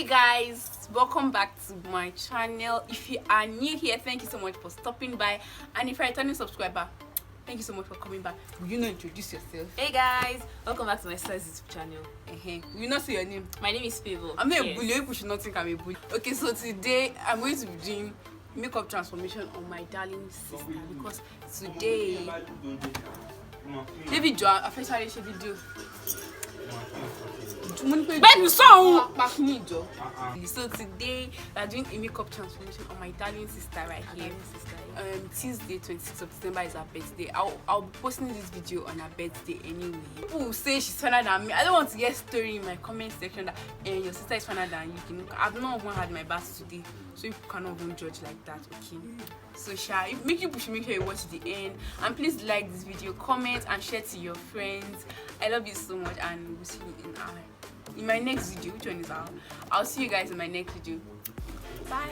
Hey guys, welcome back to my channel. If you are new here, thank you so much for stopping by, and if you're a returning subscriber, thank you so much for coming back. Will you not introduce yourself? Hey guys, welcome back to my sister's YouTube channel. Will you not say your name? My name is Favor. I'm not a bully. People should not think I'm a bully. Okay, so today I'm going to be doing makeup transformation on my darling sister because today David Joa officially should video. So today we are doing a makeup transformation on my darling sister right here. Tuesday 26th of December is her birthday. I'll be posting this video on her birthday anyway. People will say she's funner than me. I don't want to get story in my comment section that your sister is funner than you. I've not even had my bath today, so you cannot even judge like that, okay? So make sure you watch the end, and please like this video, comment and share to your friends. I love you so much, and we'll see you in my next video. Which one is out? I'll see you guys in my next video. Bye.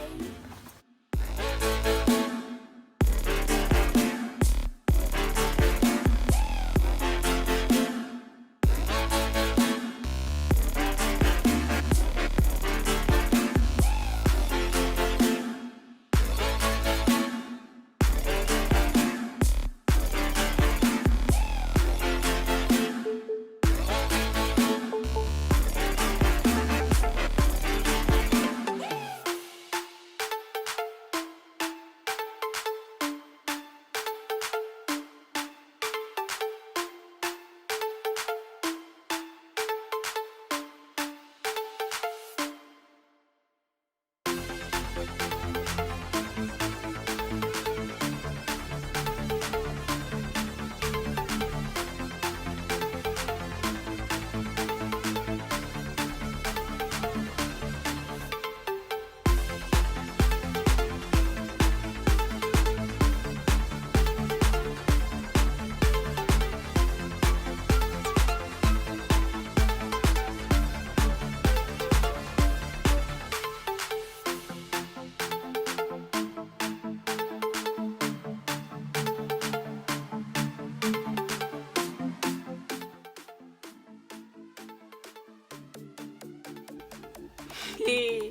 Hey.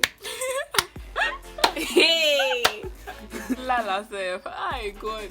Hey. Lala self. Oh God.